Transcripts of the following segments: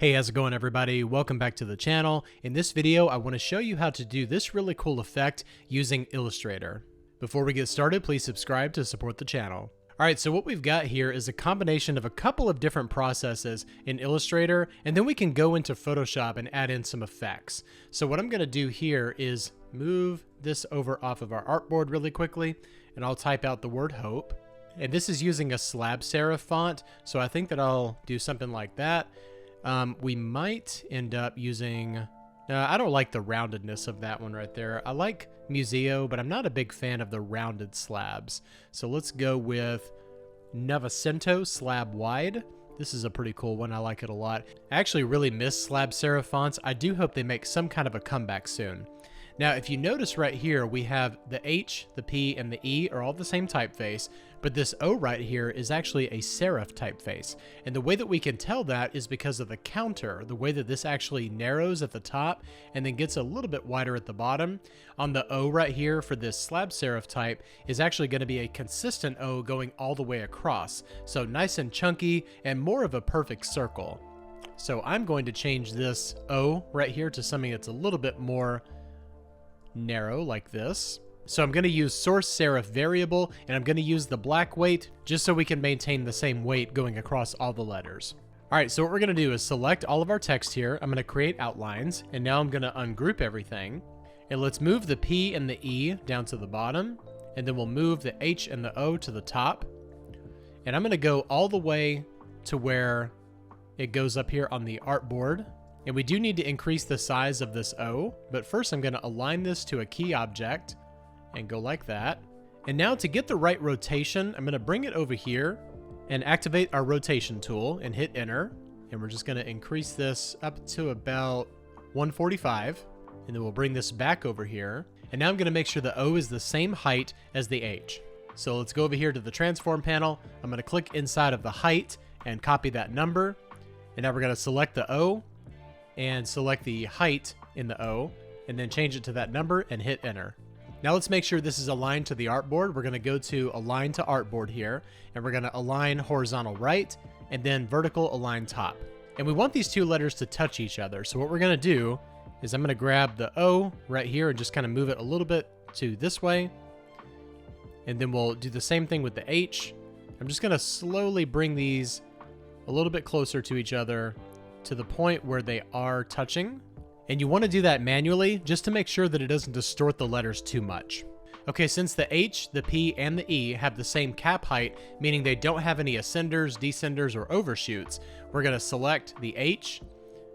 Hey, how's it going everybody? Welcome back to the channel. In this video, I want to show you how to do this really cool effect using Illustrator. Before we get started, please subscribe to support the channel. Alright, so what we've got here is a combination of a couple of different processes in Illustrator, and then we can go into Photoshop and add in some effects. So what I'm going to do here is move this over off of our artboard really quickly, and I'll type out the word hope. And this is using a slab serif font, so I think that I'll do something like that. We might end up using, I don't like the roundedness of that one right there. I like Museo, but I'm not a big fan of the rounded slabs. So let's go with Novecento Slab Wide. This is a pretty cool one. I like it a lot. I actually really miss slab serif fonts. I do hope they make some kind of a comeback soon. Now, if you notice right here, we have the H, the P, and the E are all the same typeface, but this O right here is actually a serif typeface. And the way that we can tell that is because of the counter, the way that this actually narrows at the top and then gets a little bit wider at the bottom. On the O right here for this slab serif type is actually going to be a consistent O going all the way across. So nice and chunky and more of a perfect circle. So I'm going to change this O right here to something that's a little bit more narrow like this. So I'm going to use source serif variable, and I'm going to use the black weight just so we can maintain the same weight going across all the letters. All right, so what we're going to do is select all of our text here. I'm going to create outlines, and now I'm going to ungroup everything. And let's move the P and the E down to the bottom, and then we'll move the H and the O to the top. And I'm going to go all the way to where it goes up here on the artboard. And we do need to increase the size of this O, but first I'm going to align this to a key object and go like that. And now to get the right rotation, I'm going to bring it over here and activate our rotation tool and hit enter. And we're just going to increase this up to about 145. And then we'll bring this back over here. And now I'm going to make sure the O is the same height as the H. So let's go over here to the transform panel. I'm going to click inside of the height and copy that number. And now we're going to select the O and select the height in the O, and then change it to that number and hit enter. Now let's make sure this is aligned to the artboard. We're going to go to align to artboard here, and we're going to align horizontal right, and then vertical align top. And we want these two letters to touch each other. So what we're going to do is I'm going to grab the O right here and just kind of move it a little bit to this way. And then we'll do the same thing with the H. I'm just going to slowly bring these a little bit closer to each other to the point where they are touching. And you want to do that manually just to make sure that it doesn't distort the letters too much. Okay, since the H, the P, and the E have the same cap height, meaning they don't have any ascenders, descenders, or overshoots, we're going to select the H,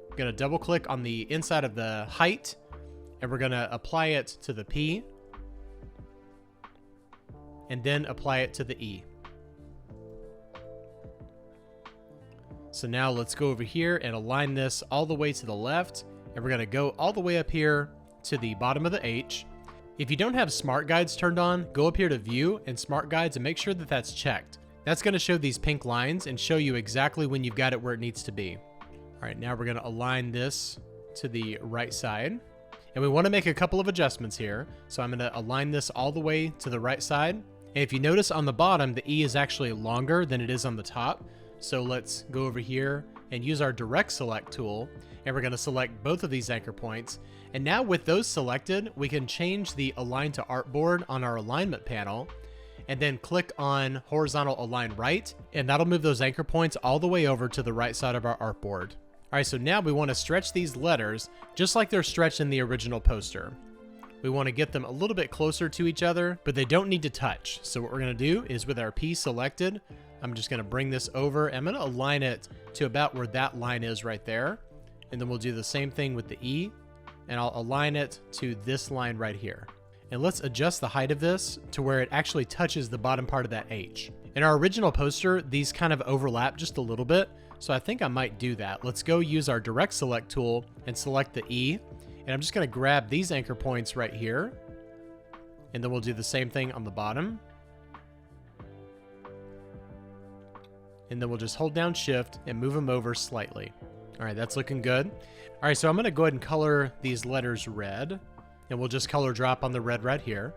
we're going to double click on the inside of the height, and we're going to apply it to the P, and then apply it to the E. So now let's go over here and align this all the way to the left, and we're going to go all the way up here to the bottom of the H. If you don't have Smart Guides turned on, go up here to View and Smart Guides and make sure that that's checked. That's going to show these pink lines and show you exactly when you've got it where it needs to be. All right, now we're going to align this to the right side, and we want to make a couple of adjustments here. So I'm going to align this all the way to the right side. And if you notice on the bottom, the E is actually longer than it is on the top. So let's go over here and use our direct select tool, and we're going to select both of these anchor points. And now with those selected, we can change the align to artboard on our alignment panel, and then click on horizontal align right, and that'll move those anchor points all the way over to the right side of our artboard. All right, so now we want to stretch these letters just like they're stretched in the original poster. We want to get them a little bit closer to each other, but they don't need to touch. So what we're going to do is with our P selected, I'm just going to bring this over. I'm going to align it to about where that line is right there. And then we'll do the same thing with the E, and I'll align it to this line right here. And let's adjust the height of this to where it actually touches the bottom part of that H. In our original poster, these kind of overlap just a little bit, so I think I might do that. Let's go use our direct select tool and select the E. And I'm just going to grab these anchor points right here, and then we'll do the same thing on the bottom. And then we'll just hold down shift and move them over slightly. All right, that's looking good. All right, so I'm going to go ahead and color these letters red, and we'll just color drop on the red right here.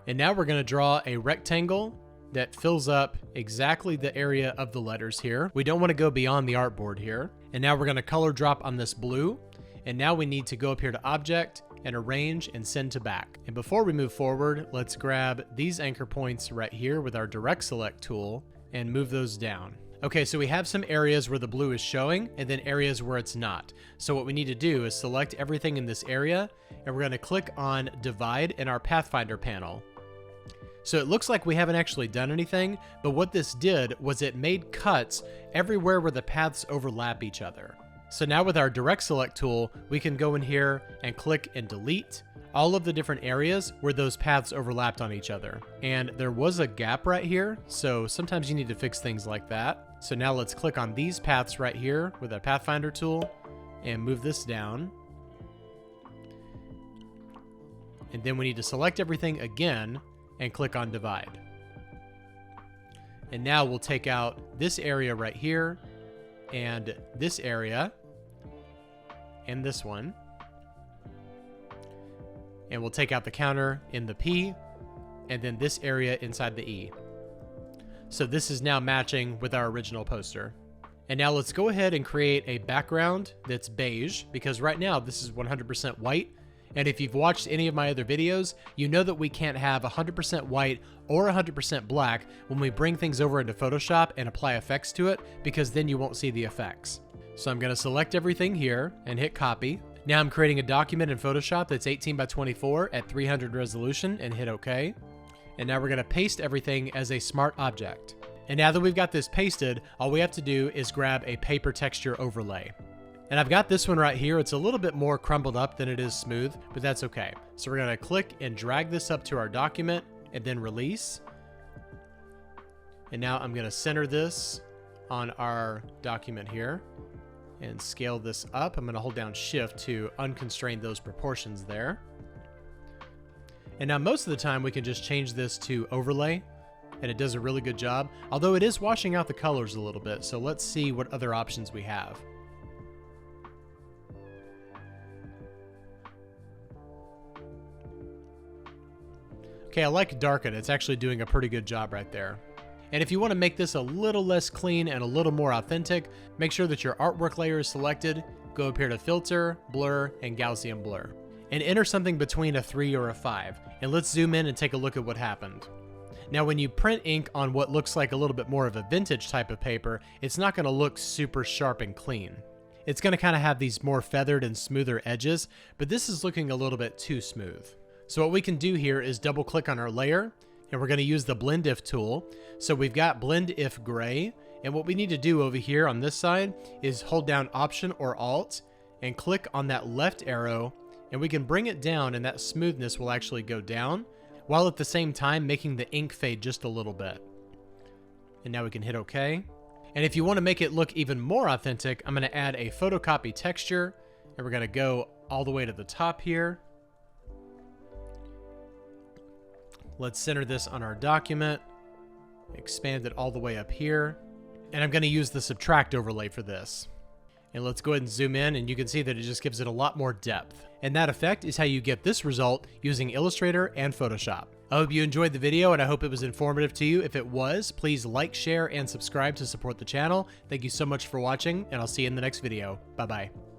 And now we're going to draw a rectangle that fills up exactly the area of the letters here. We don't want to go beyond the artboard here. And now we're going to color drop on this blue. And now we need to go up here to Object and Arrange and Send to Back. And before we move forward, let's grab these anchor points right here with our Direct Select tool and move those down. Okay, so we have some areas where the blue is showing and then areas where it's not. So what we need to do is select everything in this area, and we're going to click on Divide in our Pathfinder panel. So it looks like we haven't actually done anything, but what this did was it made cuts everywhere where the paths overlap each other. So now with our Direct Select tool, we can go in here and click and delete all of the different areas where those paths overlapped on each other. And there was a gap right here, so sometimes you need to fix things like that. So now let's click on these paths right here with our Pathfinder tool and move this down. And then we need to select everything again and click on Divide. And now we'll take out this area right here and this area and this one. And we'll take out the counter in the P and then this area inside the E. So this is now matching with our original poster. And now let's go ahead and create a background that's beige, because right now this is 100% white. And if you've watched any of my other videos, you know that we can't have 100% white or 100% black when we bring things over into Photoshop and apply effects to it, because then you won't see the effects. So I'm going to select everything here and hit copy. Now I'm creating a document in Photoshop that's 18 by 24 at 300 resolution and hit OK. And now we're going to paste everything as a smart object. And now that we've got this pasted, all we have to do is grab a paper texture overlay. And I've got this one right here. It's a little bit more crumbled up than it is smooth, but that's okay. So we're going to click and drag this up to our document and then release. And now I'm going to center this on our document here and scale this up. I'm going to hold down Shift to unconstrain those proportions there. And now most of the time we can just change this to overlay and it does a really good job, although it is washing out the colors a little bit. So let's see what other options we have. Okay, I like darken. It's actually doing a pretty good job right there. And if you want to make this a little less clean and a little more authentic, make sure that your artwork layer is selected. Go up here to Filter, Blur, and Gaussian Blur. And enter something between a 3 or a 5. And let's zoom in and take a look at what happened. Now when you print ink on what looks like a little bit more of a vintage type of paper, it's not going to look super sharp and clean. It's going to kind of have these more feathered and smoother edges, but this is looking a little bit too smooth. So what we can do here is double click on our layer, and we're going to use the Blend If tool. So we've got Blend If Gray, and what we need to do over here on this side is hold down Option or Alt and click on that left arrow, and we can bring it down and that smoothness will actually go down, while at the same time making the ink fade just a little bit. And now we can hit OK. And if you want to make it look even more authentic, I'm going to add a photocopy texture, and we're going to go all the way to the top here. Let's center this on our document, expand it all the way up here, and I'm going to use the subtract overlay for this. And let's go ahead and zoom in, and you can see that it just gives it a lot more depth. And that effect is how you get this result using Illustrator and Photoshop. I hope you enjoyed the video, and I hope it was informative to you. If it was, please like, share, and subscribe to support the channel. Thank you so much for watching, and I'll see you in the next video. Bye-bye.